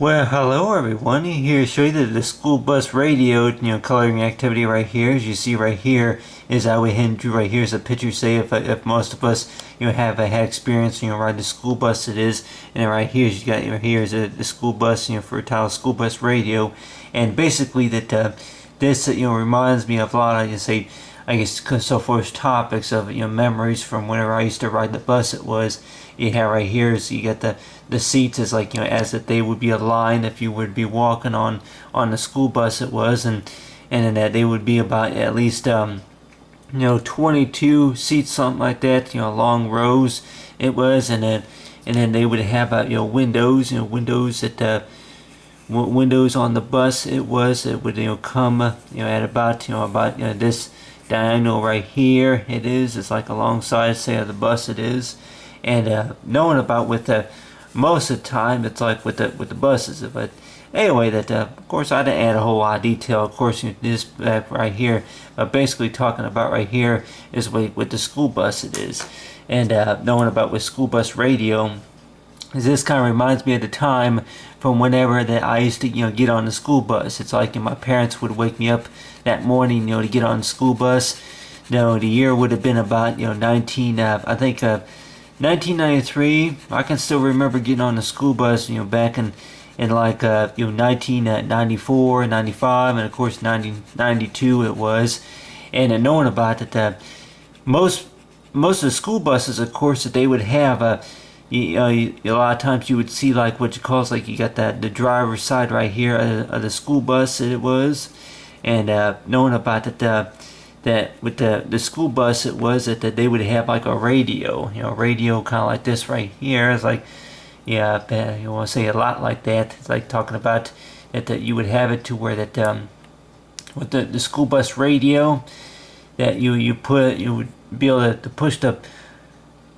Well, hello everyone. Here to show you the school bus radio, coloring activity right here. As you see right here is how we hand drew right here is a picture. Say if most of us have had experience, ride the school bus it is, and then right here you got here is the school bus, for a title school bus radio, and basically that this reminds me of a lot of I guess so far as topics of memories from whenever I used to ride the bus. It was you have right here is you got the seats as like as if they would be aligned if you would be walking on the school bus it was, and then that they would be about at least 22 seats, something like that, long rows it was, and then they would have windows that windows on the bus it would come at about this diagonal right here it is. It's like alongside say of the bus it is, and knowing about with the most of the time it's like with the buses, but anyway that of course I didn't add a whole lot of detail. Of course this right here basically talking about right here is with the school bus it is, and knowing about with school bus radio is this kind of reminds me of the time from whenever that I used to get on the school bus. It's like my parents would wake me up that morning to get on the school bus. The year would have been about 1993. I can still remember getting on the school bus back in like 1994, 95, and of course 1992 it was, and knowing about it, most of the school buses of course that they would have a lot of times you would see like what you call like you got the driver's side right here of the school bus it was, and knowing about that with the school bus it was that they would have like a radio, radio kind of like this right here. It's like you want to say a lot like that. It's like talking about that you would have it to where that with the school bus radio that you would be able to push the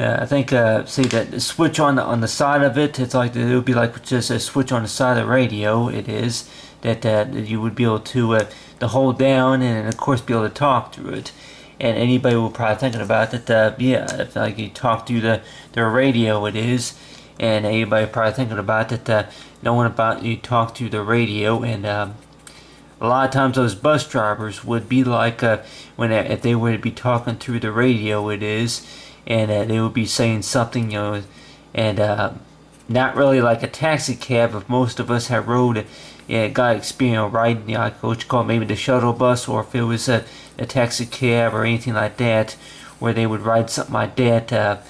I think see that the switch on the side of it. It's like it would be like just a switch on the side of the radio. It is that you would be able to hold down and of course be able to talk through it. And anybody will probably thinking about that. If like you talk through the radio, it is. And anybody probably thinking about that. Knowing about you talk through the radio, and a lot of times those bus drivers would be like if they were to be talking through the radio, it is. And they would be saying something, and not really like a taxi cab. If most of us have rode, got experience riding, like what you call maybe the shuttle bus, or if it was a taxi cab or anything like that, where they would ride something like that.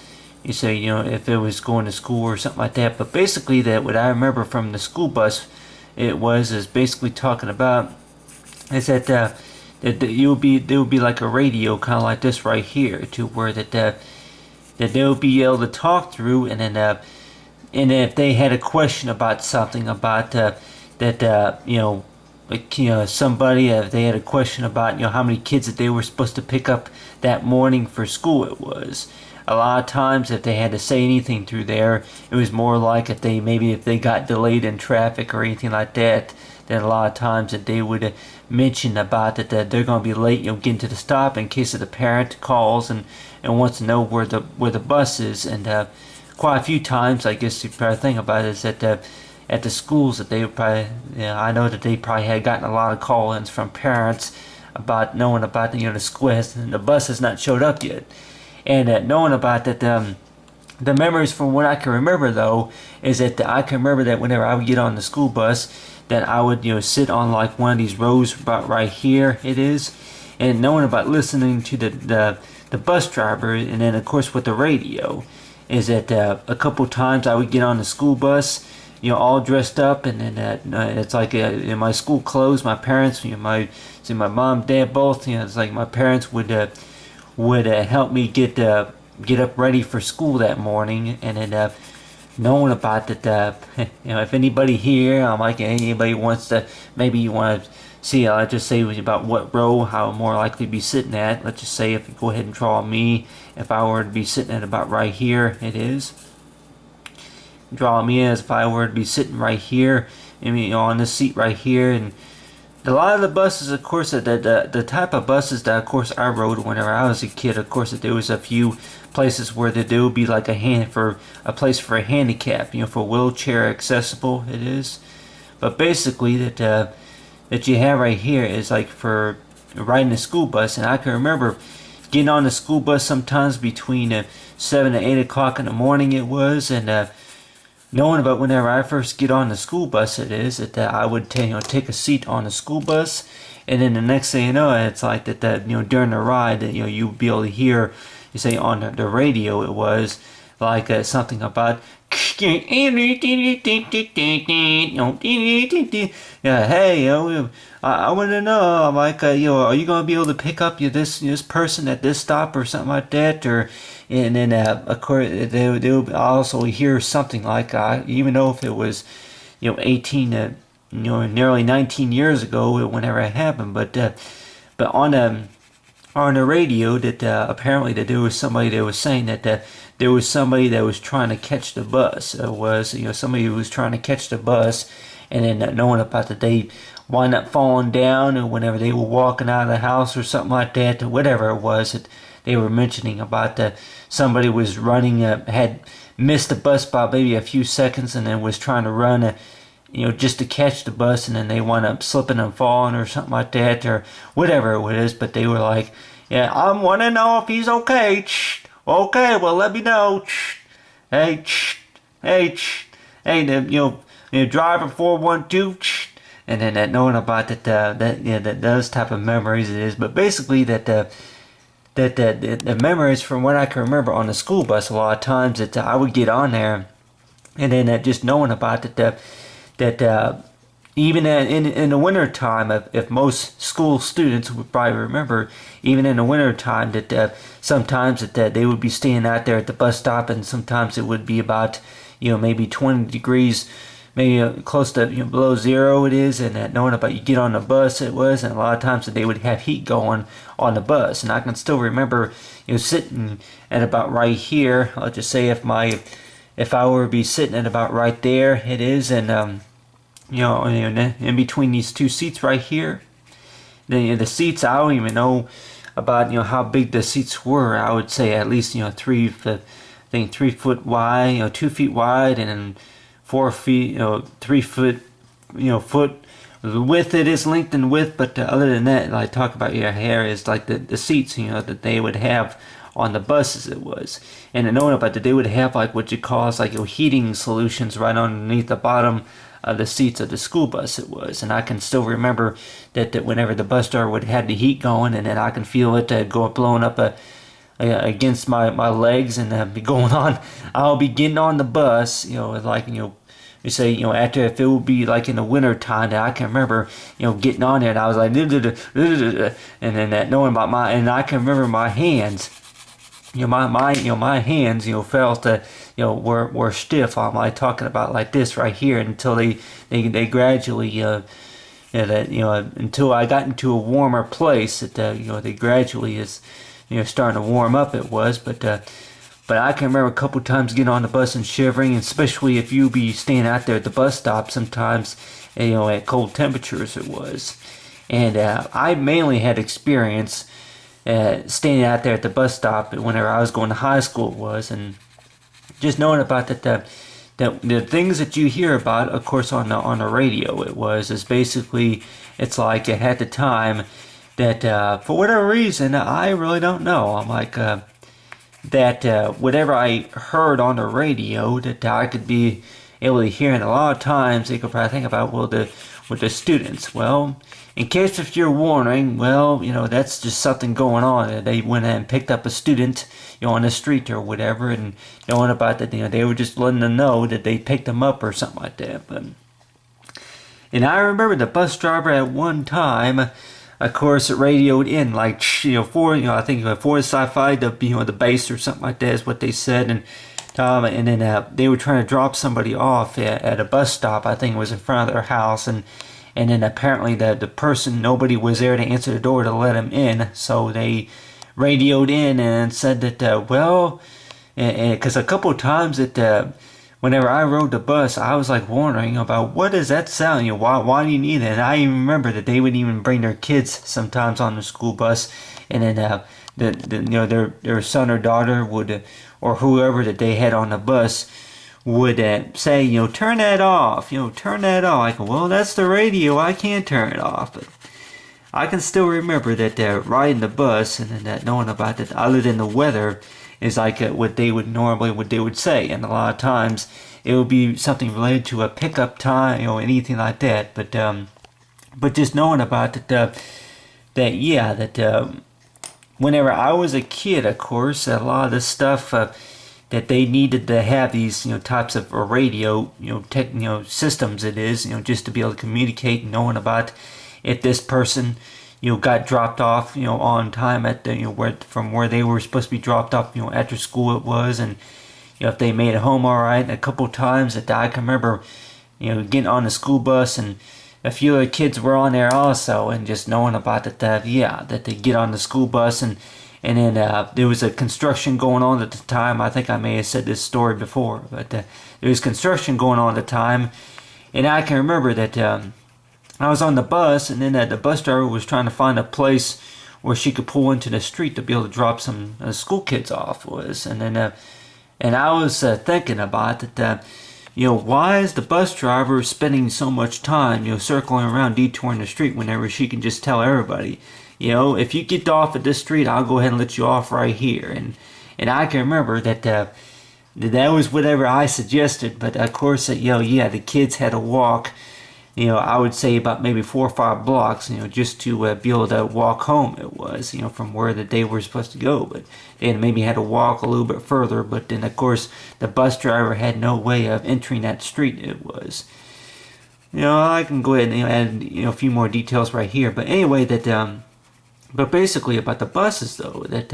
You say, if it was going to school or something like that. But basically, that what I remember from the school bus, is basically talking about is that there would be like a radio kind of like this right here, to where that they'll be able to talk through, and then and if they had a question about something about somebody, if they had a question about how many kids that they were supposed to pick up that morning for school, it was a lot of times if they had to say anything through there, it was more like if they got delayed in traffic or anything like that. Then a lot of times that they would mention about that they're going to be late, getting to the stop in case of the parent calls and wants to know where the bus is. And quite a few times, I guess the probably thing about it is that at the schools that they would probably, I know that they probably had gotten a lot of call-ins from parents about knowing about the school and the bus has not showed up yet, and knowing about that. The memories from what I can remember though is that I can remember that whenever I would get on the school bus, that I would sit on like one of these rows about right here it is, and knowing about listening to the bus driver, and then of course with the radio, is that a couple times I would get on the school bus, all dressed up, and then it's like in my school clothes. My parents, my mom, dad both, it's like my parents would help me get up ready for school that morning, and then knowing about that, if anybody here, like anybody wants to, maybe you want to see, I'll just say about what row, how more likely to be sitting at. Let's just say if you go ahead and draw me, if I were to be sitting at about right here, it is. Draw me as if I were to be sitting right here, on this seat right here, and a lot of the buses, of course, the type of buses that, of course, I rode whenever I was a kid, of course, that there was a few places where there would be like a place for a handicap, for wheelchair accessible. It is, But basically, that you have right here is like for riding the school bus, and I can remember getting on the school bus sometimes between 7 to 8 o'clock in the morning it was, and knowing about whenever I first get on the school bus it is that I would take a seat on the school bus, and then the next thing you know, it's like that during the ride that you'd be able to hear, you say on the radio it was like something about yeah, hey, I want to know, like, are you gonna be able to pick up this person at this stop or something like that, or and then of course they'll also hear something like, even though if it was 18 nearly 19 years ago whenever it happened, but on the radio that apparently that there was somebody that was saying that there was somebody that was trying to catch the bus. It was somebody who was trying to catch the bus, and then not knowing about that they wind up falling down, or whenever they were walking out of the house or something like that, or whatever it was that they were mentioning about that somebody was running had missed the bus by maybe a few seconds, and then was trying to run just to catch the bus, and then they wound up slipping and falling or something like that, or whatever it was. But they were like, yeah, I want to know if he's okay. Okay, well, let me know. Hey, hey, hey, driver 412. And then that knowing about that those type of memories it is. But basically the memories from what I can remember on the school bus, a lot of times that I would get on there, and then just knowing about that even in the winter time, if most school students would probably remember, even in the winter time that sometimes that they would be staying out there at the bus stop, and sometimes it would be about maybe 20 degrees, maybe close to below zero it is, and that knowing about you get on the bus it was, and a lot of times that they would have heat going on the bus, and I can still remember sitting at about right here. I'll just say if I were to be sitting at about right there it is, and in between these two seats right here, the seats, I don't even know about how big the seats were. I would say at least 3 foot wide, 2 feet wide, and then 4 feet, 3 foot, foot width. It is length and width, but other than that, like talk about your hair is like the seats that they would have on the buses it was, and knowing about that they would have like what you call like heating solutions right underneath the bottom of the seats of the school bus it was. And I can still remember that whenever the bus driver would have the heat going, and then I can feel it blowing up against my legs, and be going on. I'll be getting on the bus, like you say, after, if it would be like in the winter time, that I can remember, getting on there, and I was like, and then that knowing about and I can remember my hands. My hands, felt were stiff. I'm like talking about like this right here, until they gradually, until I got into a warmer place that they gradually is, starting to warm up. It was, but I can remember a couple times getting on the bus and shivering, and especially if you be staying out there at the bus stop sometimes, at cold temperatures it was, and I mainly had experience. Standing out there at the bus stop whenever I was going to high school it was, and just knowing about that the things that you hear about, of course, on the radio it was, is basically, it's like at the time that for whatever reason I really don't know, I'm like that whatever I heard on the radio that I could be able to hear, and a lot of times they could probably think about, well, with the students, well, in case if you're wondering, well, that's just something going on. They went and picked up a student, on the street or whatever, and knowing about that, they were just letting them know that they picked them up or something like that. And I remember the bus driver at one time, of course, it radioed in like I think for sci-fi, the base or something like that is what they said, and then they were trying to drop somebody off at a bus stop. I think it was in front of their house, and then apparently the person, nobody was there to answer the door to let him in, so they radioed in and said that well, because a couple of times that whenever I rode the bus, I was like wondering about what does that sound? Why do you need it? And I even remember that they would even bring their kids sometimes on the school bus, and then their son or daughter would, or whoever that they had on the bus, would say, turn that off, turn that off. I go, well, that's the radio, I can't turn it off. But I can still remember that riding the bus and then that knowing about that other than the weather is like what they would say, and a lot of times it would be something related to a pickup time, anything like that. But just knowing about that whenever I was a kid, of course, a lot of the stuff that they needed to have these types of radio systems, it is just to be able to communicate, knowing about if this person got dropped off on time at from where they were supposed to be dropped off after school it was, and if they made it home all right. And a couple of times that I can remember getting on the school bus and a few other kids were on there also, and just knowing about that they get on the school bus and then there was a construction going on at the time. I think I may have said this story before, but there was construction going on at the time, and I can remember that I was on the bus, and then the bus driver was trying to find a place where she could pull into the street to be able to drop some school kids off. And I was thinking about that. Why is the bus driver spending so much time, circling around, detouring the street whenever she can just tell everybody, if you get off at this street, I'll go ahead and let you off right here. And I can remember that that was whatever I suggested, but of course, the kids had to walk, I would say about maybe 4 or 5 blocks, just to be able to walk home. It was, from where that they were supposed to go, but they maybe had to walk a little bit further. But then, of course, the bus driver had no way of entering that street. It was, I can go ahead and add a few more details right here. But anyway, but basically about the buses though, that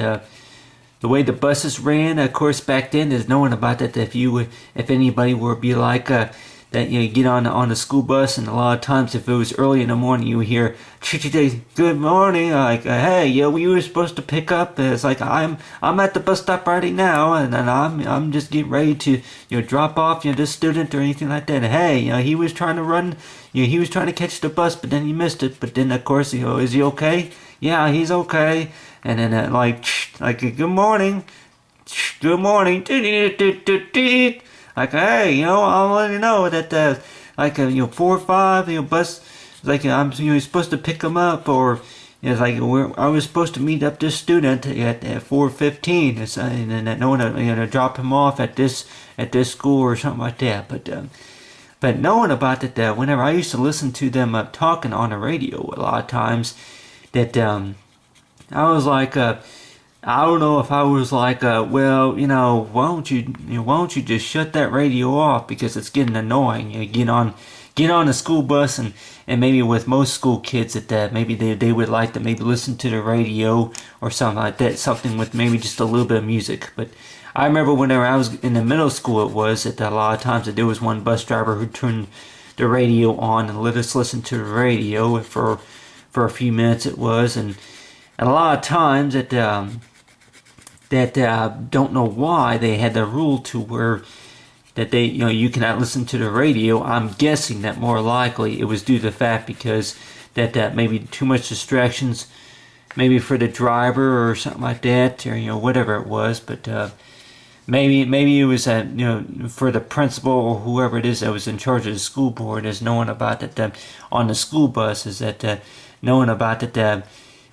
the way the buses ran, of course, back then, is knowing about that. If anybody were to be like that you get on the school bus, and a lot of times if it was early in the morning, you would hear good morning, like hey, we were supposed to pick up. It's like I'm at the bus stop right now, and I'm just getting ready to drop off this student or anything like that. And hey, he was trying to run, he was trying to catch the bus, but then he missed it. But then of course, is he okay? Yeah, he's okay. And then like good morning, like, hey, I'll let you know that, 4 or 5, bus, like, I'm, supposed to pick them up, or, it's like, I was supposed to meet up this student at 4:15, and then, no one, drop him off at this school or something like that. But knowing about that, whenever I used to listen to them talking on the radio, a lot of times, that, I was like, I don't know if I was like, well, why don't you just shut that radio off, because it's getting annoying. Get on the school bus, and maybe with most school kids that maybe they would like to maybe listen to the radio or something like that, something with maybe just a little bit of music. But I remember whenever I was in the middle school, it was that a lot of times that there was one bus driver who turned the radio on and let us listen to the radio for a few minutes. It was, and a lot of times that don't know why they had the rule to where that they you cannot listen to the radio. I'm guessing that more likely it was due to the fact because that maybe too much distractions, maybe for the driver or something like that, or whatever it was. But maybe it was for the principal or whoever it is that was in charge of the school board, is knowing about that on the school bus, is that knowing about that.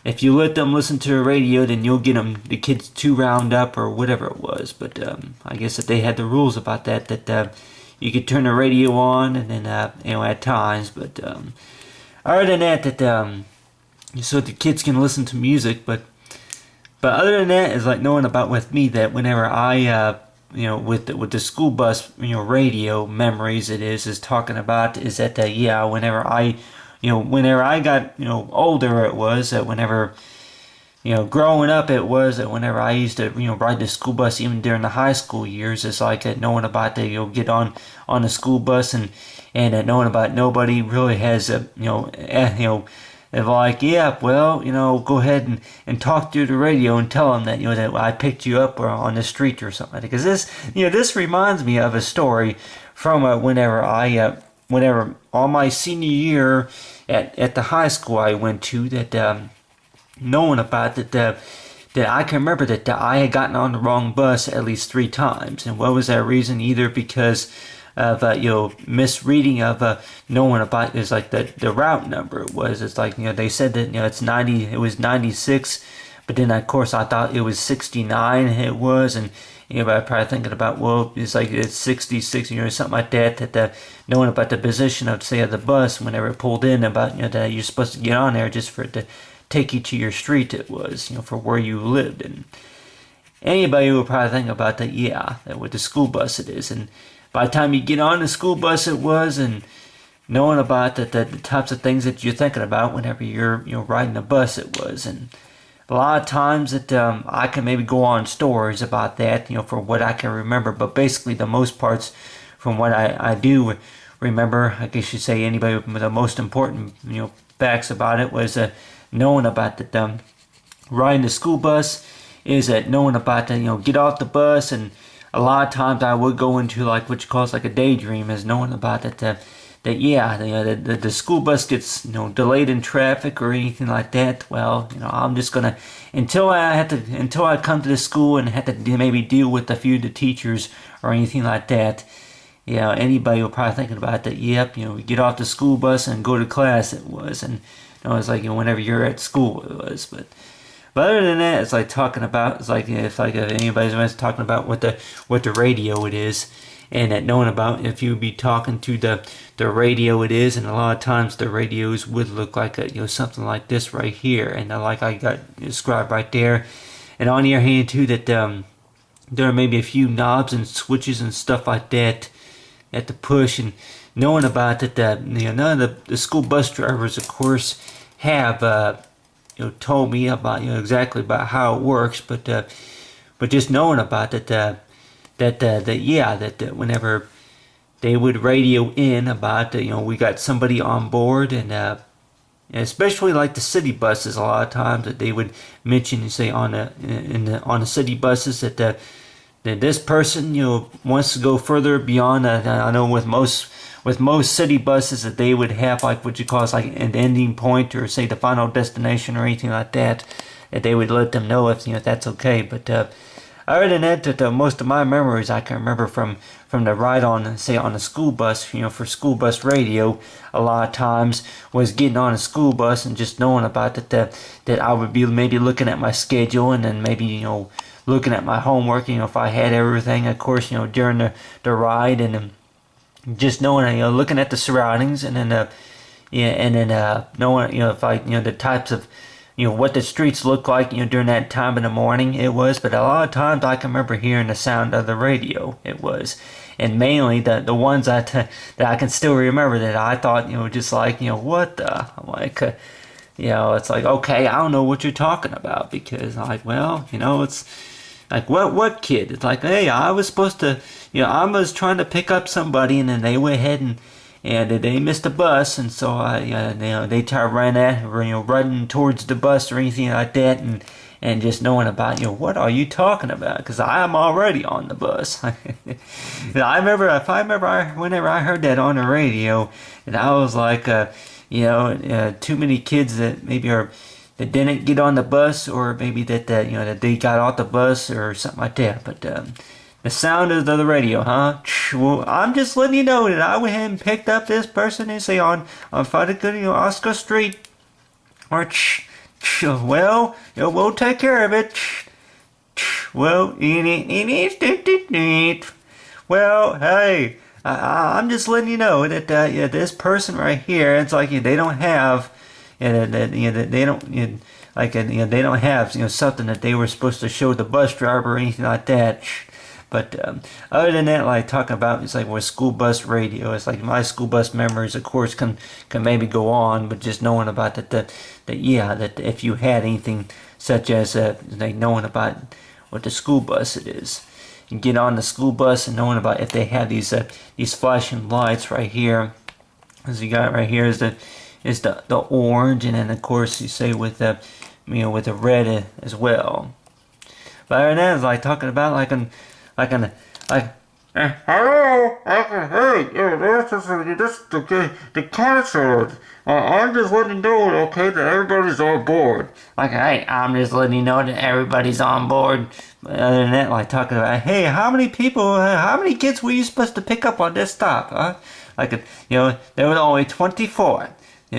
If you let them listen to the radio, then you'll get the kids too round up or whatever it was. But I guess that they had the rules about that you could turn the radio on, and then at times. But other than that, so the kids can listen to music. But other than that, is like knowing about with me that whenever I with the school bus radio memories, it is talking about is that whenever I got, older, it was that whenever, growing up, it was that whenever I used to, ride the school bus, even during the high school years, it's like knowing about that, get on the school bus and knowing about nobody really has, they're like, yeah, well, go ahead and talk through the radio and tell them that, that I picked you up or on the street or something. Because this reminds me of a story from whenever on my senior year at the high school I went to, that knowing about that that I can remember that I had gotten on the wrong bus at least 3 times. And what was that reason? Either because of misreading of knowing about is like the route number was. It's like they said that it's 90. It was 96, but then of course I thought it was 69. It was, and I'm probably thinking about, well, it's like it's 66, something like that. That knowing about the position of, say, of the bus whenever it pulled in, about that you're supposed to get on there just for it to take you to your street. It was for where you lived. And anybody would probably think about that. Yeah, that with the school bus it is. And by the time you get on the school bus it was, and knowing about the types of things that you're thinking about whenever you're riding a bus it was. And a lot of times that I can maybe go on stories about that, for what I can remember. But basically, the most parts from what I do remember, I guess you'd say anybody with the most important, facts about it was knowing about the riding the school bus is that knowing about the, get off the bus. And a lot of times I would go into like what you call like a daydream, is knowing about that the school bus gets delayed in traffic or anything like that. Well, I'm just gonna until I come to the school and have to maybe deal with a few of the teachers or anything like that. Anybody will probably thinking about that. Yep, we get off the school bus and go to class. It was, and it's like whenever you're at school it was, but. But other than that, it's like talking about. It's like if anybody's talking about what the radio it is, and that knowing about if you be talking to the radio it is, and a lot of times the radios would look like something like this right here, and like I got described right there, and on your hand too that there may be a few knobs and switches and stuff like that at the push, and knowing about that none of the school bus drivers of course have told me about exactly about how it works, but just knowing about it that whenever they would radio in about we got somebody on board, and especially like the city buses, a lot of times that they would mention and say on the city buses that this person wants to go further beyond. I know with most city buses that they would have like what you call like an ending point, or say the final destination or anything like that, that they would let them know if that's okay. But other than that, most of my memories I can remember from the ride on, say, on a school bus, for school bus radio, a lot of times was getting on a school bus and just knowing about that I would be maybe looking at my schedule, and then maybe looking at my homework, if I had everything, of course, during the ride, and just knowing, looking at the surroundings, and then knowing, if I, the types of, what the streets look like, during that time in the morning it was. But a lot of times I can remember hearing the sound of the radio it was, and mainly the ones that I can still remember that I thought, just like, what the, I'm like, it's like, okay, I don't know what you're talking about, because I'm like, well, it's like, what kid? It's like, hey, I was supposed to, I was trying to pick up somebody, and then they went ahead and they missed the bus, and so they running towards the bus or anything like that, and just knowing about, what are you talking about? Because I am already on the bus. Whenever I heard that on the radio, and I was like, too many kids that maybe that didn't get on the bus, or maybe that they got off the bus or something like that. But the sound of the radio, huh? Well, I'm just letting you know that I went ahead and picked up this person and say on Oscar Street, or well, we'll take care of it. Well, well, hey, I'm just letting you know that this person right here, it's like they don't have. They don't they don't have something that they were supposed to show the bus driver or anything like that. But other than that, like talking about, it's like with school bus radio, it's like my school bus memories, of course, can maybe go on, but just knowing about that if you had anything such as like knowing about what the school bus it is, you get on the school bus and knowing about if they have these flashing lights right here, as you got right here is the orange, and then of course you say with the with the red as well. But other than that, it's like talking about like Hello, hey, this is the concert. I'm just letting you know, okay, that everybody's on board. Like, hey, I'm just letting you know that everybody's on board. Other than that, like talking about, hey, how many kids were you supposed to pick up on this stop? Huh? Like, there was only 24.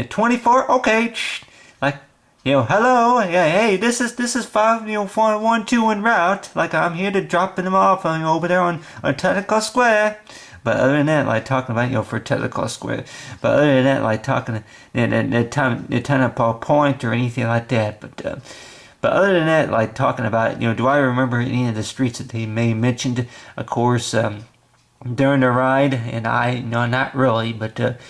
24? Okay. Shh. Like, hello, yeah, hey, this is 5, 4, 1, 2 en route. Like, I'm here to drop them off, over there on Technical Square. But other than that, like talking about for Technical Square. But other than that, like talking the time of point or anything like that. But other than that, like talking about do I remember any of the streets that they may mentioned? Of course, during the ride, and I not really, but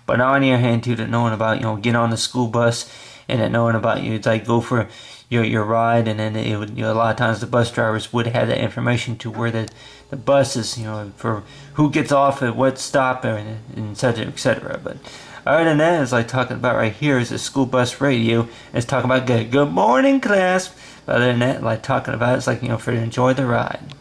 on your hand too, that knowing about get on the school bus and then knowing about it's like go for your ride, and then it would a lot of times the bus drivers would have that information to where the buses for who gets off at what stop and such etc. But other than that, it's like talking about right here is the school bus radio. It's talking about good morning class. But other than that, like talking about it's like for enjoy the ride.